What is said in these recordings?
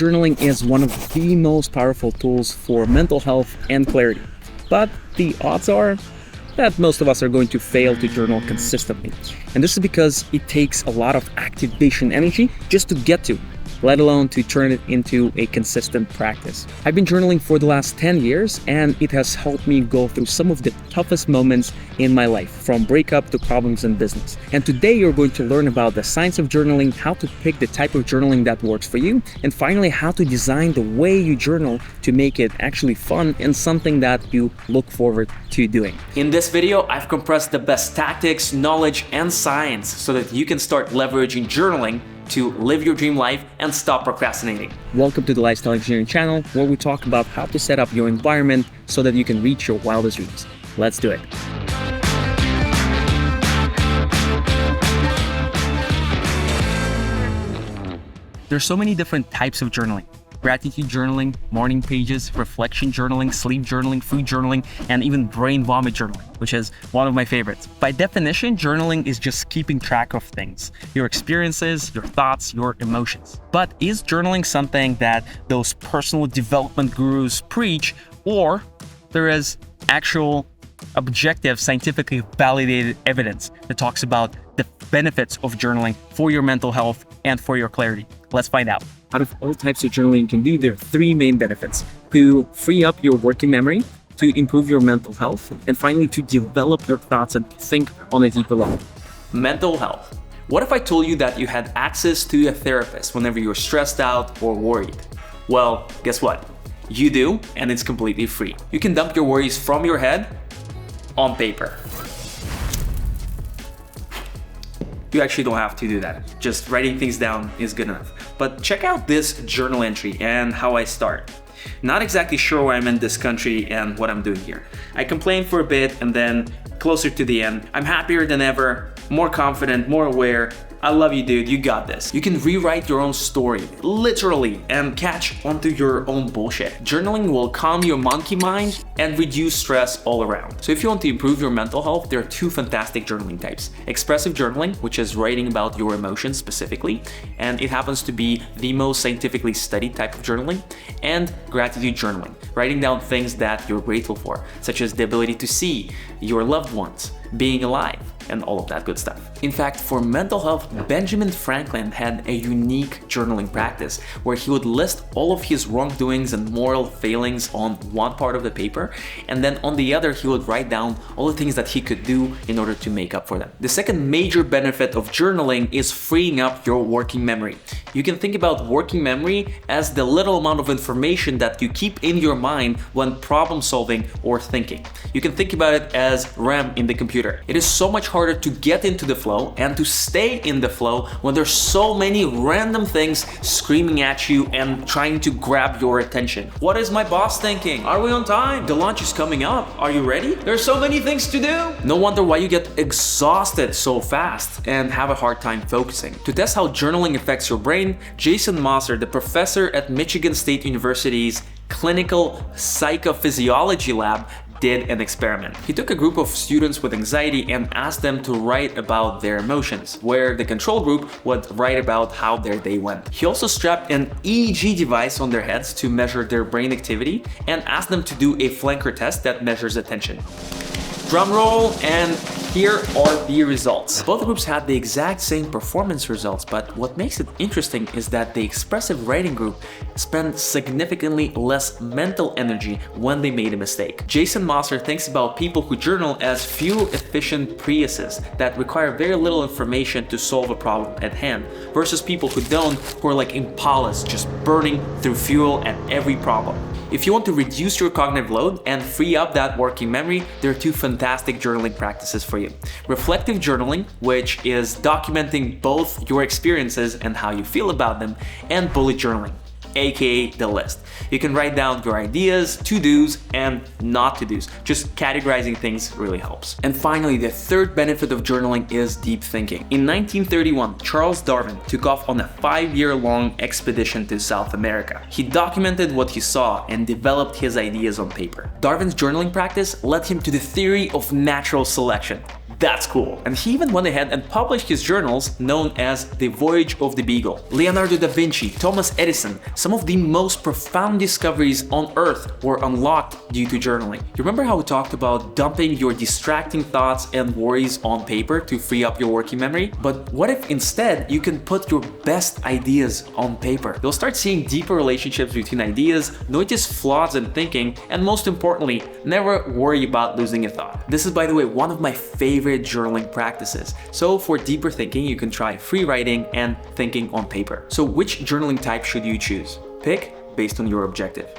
journaling is one of the most powerful tools for mental health and clarity. But the odds are that most of us are going to fail to journal consistently. And this is because it takes a lot of activation energy just to get to, let alone to turn it into a consistent practice. I've been journaling for the last 10 years, and it has helped me go through some of the toughest moments in my life, from breakup to problems in business. And today you're going to learn about the science of journaling, how to pick the type of journaling that works for you, and finally how to design the way you journal to make it actually fun and something that you look forward to doing. In this video, I've compressed the best tactics, knowledge, and science so that you can start leveraging journaling to live your dream life and stop procrastinating. Welcome to the Lifestyle Engineering channel, where we talk about how to set up your environment so that you can reach your wildest dreams. Let's do it. There's so many different types of journaling. Gratitude journaling, morning pages, reflection journaling, sleep journaling, food journaling, and even brain vomit journaling, which is one of my favorites. By definition, journaling is just keeping track of things, your experiences, your thoughts, your emotions. But is journaling something that those personal development gurus preach, or there is actual objective, scientifically validated evidence that talks about the benefits of journaling for your mental health and for your clarity? Let's find out. Out of all types of journaling you can do, there are three main benefits: to free up your working memory, to improve your mental health, and finally to develop your thoughts and think on a deeper level. Mental health. What if I told you that you had access to a therapist whenever you're stressed out or worried? Well, guess what? You do, and it's completely free. You can dump your worries from your head on paper. You actually don't have to do that. Just writing things down is good enough. But check out this journal entry and how I start. Not exactly sure why I'm in this country and what I'm doing here. I complained for a bit, and then closer to the end, I'm happier than ever, more confident, more aware. I love you, dude. You got this. You can rewrite your own story, literally, and catch onto your own bullshit. Journaling will calm your monkey mind and reduce stress all around. So if you want to improve your mental health, there are two fantastic journaling types. Expressive journaling, which is writing about your emotions specifically, and it happens to be the most scientifically studied type of journaling, and gratitude journaling, writing down things that you're grateful for, such as the ability to see your loved ones, being alive, and all of that good stuff. In fact, for mental health, Benjamin Franklin had a unique journaling practice where he would list all of his wrongdoings and moral failings on one part of the paper, and then on the other he would write down all the things that he could do in order to make up for them. The second major benefit of journaling is freeing up your working memory. You can think about working memory as the little amount of information that you keep in your mind when problem solving or thinking. You can think about it as RAM in the computer. It is so much harder to get into the flow and to stay in the flow when there's so many random things screaming at you and trying to grab your attention. What is my boss thinking? Are we on time? The lunch is coming up. Are you ready? There's so many things to do. No wonder why you get exhausted so fast and have a hard time focusing. To test how journaling affects your brain, Jason Moser, the professor at Michigan State University's Clinical Psychophysiology Lab, did an experiment. He took a group of students with anxiety and asked them to write about their emotions, where the control group would write about how their day went. He also strapped an EEG device on their heads to measure their brain activity and asked them to do a flanker test that measures attention. Drum roll, and here are the results. Both groups had the exact same performance results, but what makes it interesting is that the expressive writing group spent significantly less mental energy when they made a mistake. Jason Moser thinks about people who journal as fuel-efficient Priuses that require very little information to solve a problem at hand, versus people who don't, who are like Impalas, just burning through fuel at every problem. If you want to reduce your cognitive load and free up that working memory, there are two fantastic journaling practices for you. Reflective journaling, which is documenting both your experiences and how you feel about them, and bullet journaling, aka the list. You can write down your ideas, to-dos, and not to-dos. Just categorizing things really helps. And finally, the third benefit of journaling is deep thinking. In 1931, Charles Darwin took off on a 5-year-long expedition to South America. He documented what he saw and developed his ideas on paper. Darwin's journaling practice led him to the theory of natural selection. That's cool. And he even went ahead and published his journals known as The Voyage of the Beagle. Leonardo da Vinci, Thomas Edison, some of the most profound discoveries on Earth were unlocked due to journaling. You remember how we talked about dumping your distracting thoughts and worries on paper to free up your working memory? But what if instead you can put your best ideas on paper? You'll start seeing deeper relationships between ideas, notice flaws in thinking, and most importantly, never worry about losing a thought. This is, by the way, one of my favorite journaling practices. So for deeper thinking, you can try free writing and thinking on paper. So which journaling type should you choose? Pick based on your objective.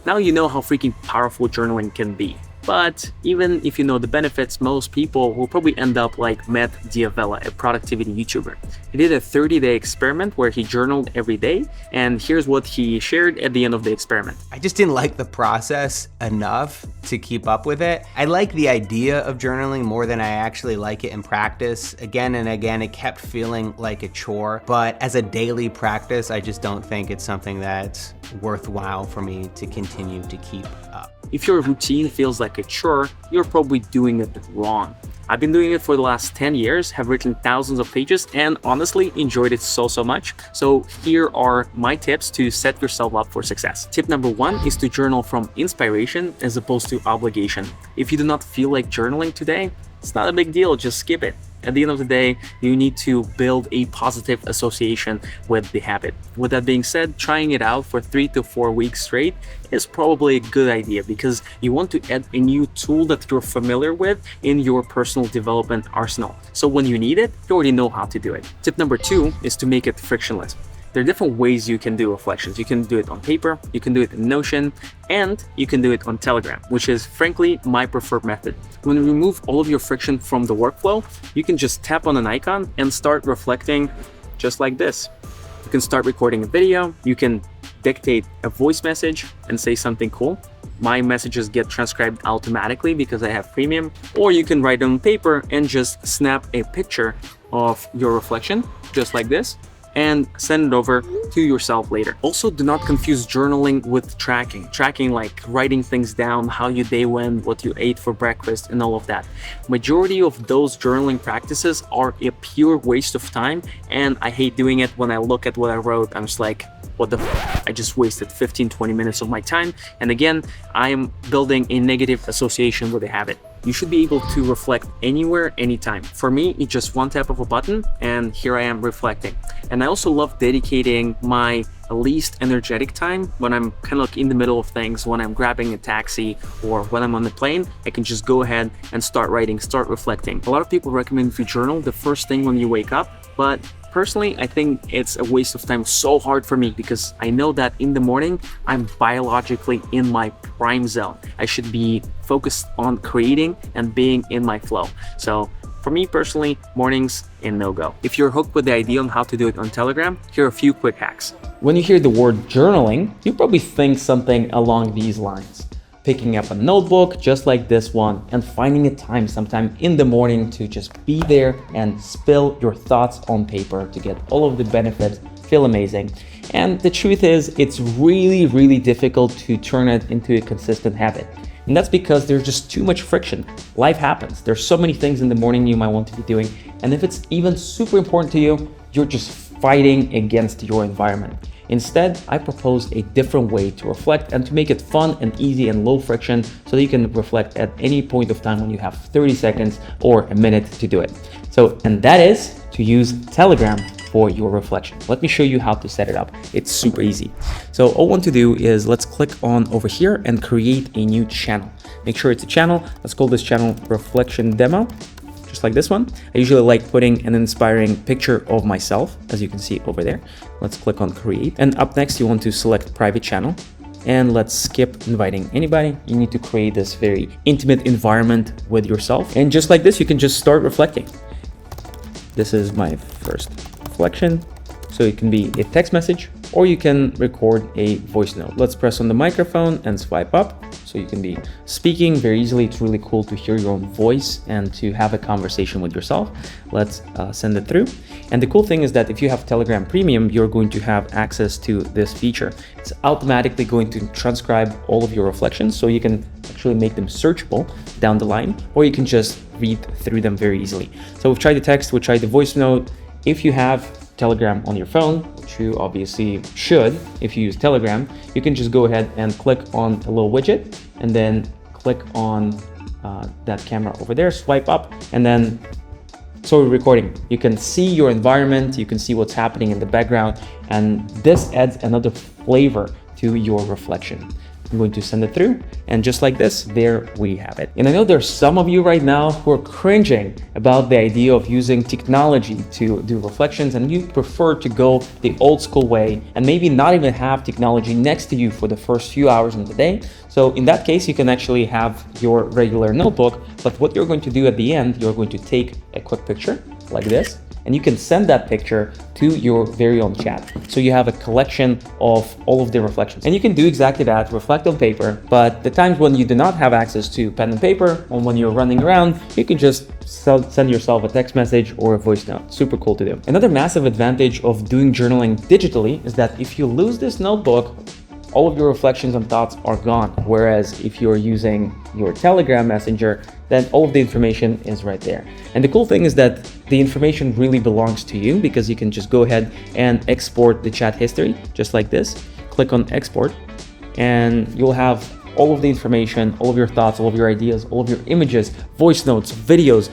Now you know how freaking powerful journaling can be. But even if you know the benefits, most people will probably end up like Matt D'Avella, a productivity YouTuber. He did a 30-day experiment where he journaled every day, and here's what he shared at the end of the experiment. I just didn't like the process enough to keep up with it. I like the idea of journaling more than I actually like it in practice. Again and again, it kept feeling like a chore, but as a daily practice, I just don't think it's something that's worthwhile for me to continue to keep up. If your routine feels like a chore, you're probably doing it wrong. I've been doing it for the last 10 years, have written thousands of pages, and honestly enjoyed it so much. So here are my tips to set yourself up for success. Tip number 1 is to journal from inspiration as opposed to obligation. If you do not feel like journaling today, it's not a big deal, just skip it. At the end of the day, you need to build a positive association with the habit. With that being said, trying it out for 3 to 4 weeks straight is probably a good idea because you want to add a new tool that you're familiar with in your personal development arsenal. So when you need it, you already know how to do it. Tip number 2 is to make it frictionless. There are different ways you can do reflections. You can do it on paper, you can do it in Notion, and you can do it on Telegram, which is frankly my preferred method. When you remove all of your friction from the workflow, you can just tap on an icon and start reflecting just like this. You can start recording a video, you can dictate a voice message and say something cool. My messages get transcribed automatically because I have premium, or you can write on paper and just snap a picture of your reflection just like this and send it over to yourself later. Also, do not confuse journaling with tracking. Tracking like writing things down, how your day went, what you ate for breakfast, and all of that. Majority of those journaling practices are a pure waste of time, and I hate doing it. When I look at what I wrote, I'm just like, what the f? I just wasted 15-20 minutes of my time. And again, I'm building a negative association with the habit. You should be able to reflect anywhere, anytime. For me, it's just one tap of a button and here I am reflecting. And I also love dedicating my least energetic time when I'm kind of like in the middle of things, when I'm grabbing a taxi or when I'm on the plane. I can just go ahead and start writing, start reflecting. A lot of people recommend you journal the first thing when you wake up, but personally, I think it's a waste of time. So hard for me because I know that in the morning, I'm biologically in my prime zone. I should be focused on creating and being in my flow. So for me personally, mornings a no-go. If you're hooked with the idea on how to do it on Telegram, here are a few quick hacks. When you hear the word journaling, you probably think something along these lines. Picking up a notebook just like this one and finding a time sometime in the morning to just be there and spill your thoughts on paper to get all of the benefits, feel amazing. And the truth is, it's really difficult to turn it into a consistent habit. And that's because there's just too much friction. Life happens. There's so many things in the morning you might want to be doing. And if it's even super important to you, you're just fighting against your environment. Instead, I propose a different way to reflect and to make it fun and easy and low friction so that you can reflect at any point of time when you have 30 seconds or a minute to do it. And that is to use Telegram for your reflection. Let me show you how to set it up. It's super easy. So all I want to do is let's click on over here and create a new channel. Make sure it's a channel. Let's call this channel Reflection Demo. Just like this one. I usually like putting an inspiring picture of myself, as you can see over there. Let's click on create. And up next, you want to select private channel. And let's skip inviting anybody. You need to create this very intimate environment with yourself. And just like this, you can just start reflecting. This is my first reflection. So it can be a text message or you can record a voice note. Let's press on the microphone and swipe up. So you can be speaking very easily. It's really cool to hear your own voice and to have a conversation with yourself. Let's send it through. And the cool thing is that if you have Telegram Premium, you're going to have access to this feature. It's automatically going to transcribe all of your reflections. So you can actually make them searchable down the line, or you can just read through them very easily. So we've tried the text, we've tried the voice note. If you have Telegram on your phone, which you obviously should if you use Telegram, you can just go ahead and click on a little widget and then click on that camera over there, swipe up, and then so recording. You can see your environment, you can see what's happening in the background, and this adds another flavor to your reflection. I'm going to send it through, and just like this, there we have it. And I know there's some of you right now who are cringing about the idea of using technology to do reflections, and you prefer to go the old school way and maybe not even have technology next to you for the first few hours in the day. So in that case, you can actually have your regular notebook, but what you're going to do at the end, you're going to take a quick picture like this, and you can send that picture to your very own chat. So you have a collection of all of the reflections. And you can do exactly that, reflect on paper, but the times when you do not have access to pen and paper, or when you're running around, you can just send yourself a text message or a voice note. Super cool to do. Another massive advantage of doing journaling digitally is that if you lose this notebook, all of your reflections and thoughts are gone. Whereas if you're using your Telegram Messenger, then all of the information is right there. And the cool thing is that the information really belongs to you, because you can just go ahead and export the chat history just like this. Click on export, and you'll have all of the information, all of your thoughts, all of your ideas, all of your images, voice notes, videos,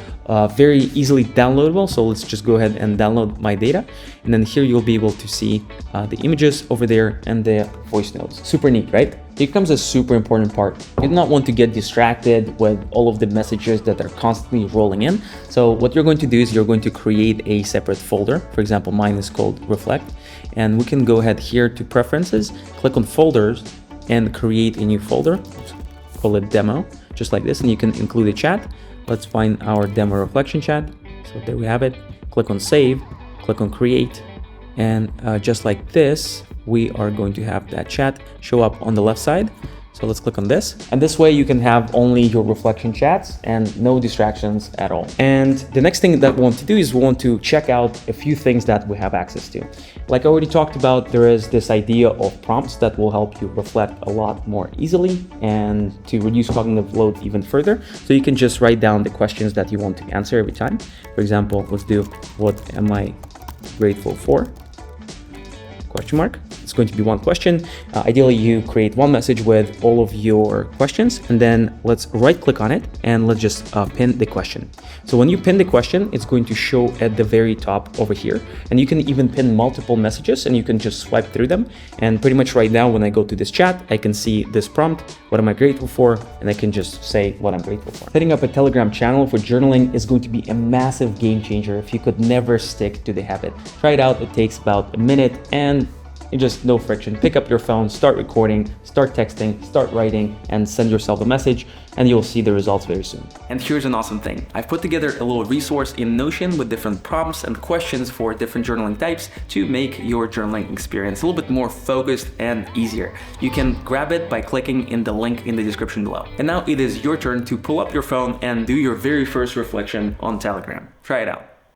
very easily downloadable. So let's just go ahead and download my data. And then here you'll be able to see the images over there and the voice notes. Super neat, right? It becomes a super important part. You do not want to get distracted with all of the messages that are constantly rolling in. So what you're going to do is you're going to create a separate folder. For example, mine is called Reflect. And we can go ahead here to Preferences, click on Folders, and create a new folder. Call it Demo, just like this, and you can include a chat. Let's find our demo reflection chat. So there we have it. Click on Save, click on Create, and just like this, we are going to have that chat show up on the left side. So let's click on this. And this way you can have only your reflection chats and no distractions at all. And the next thing that we want to do is we want to check out a few things that we have access to. Like I already talked about, there is this idea of prompts that will help you reflect a lot more easily and to reduce cognitive load even further. So you can just write down the questions that you want to answer every time. For example, let's do, what am I grateful for? Question mark. It's going to be one question. Ideally, you create one message with all of your questions, and then let's right click on it and let's just pin the question. So when you pin the question, it's going to show at the very top over here, and you can even pin multiple messages and you can just swipe through them. And pretty much right now, when I go to this chat, I can see this prompt, what am I grateful for? And I can just say what I'm grateful for. Setting up a Telegram channel for journaling is going to be a massive game changer if you could never stick to the habit. Try it out. It takes about a minute and just no friction. Pick up your phone, start recording, start texting, start writing, and send yourself a message, and you'll see the results very soon. And here's an awesome thing. I've put together a little resource in Notion with different prompts and questions for different journaling types to make your journaling experience a little bit more focused and easier. You can grab it by clicking in the link in the description below. And now it is your turn to pull up your phone and do your very first reflection on Telegram. Try it out.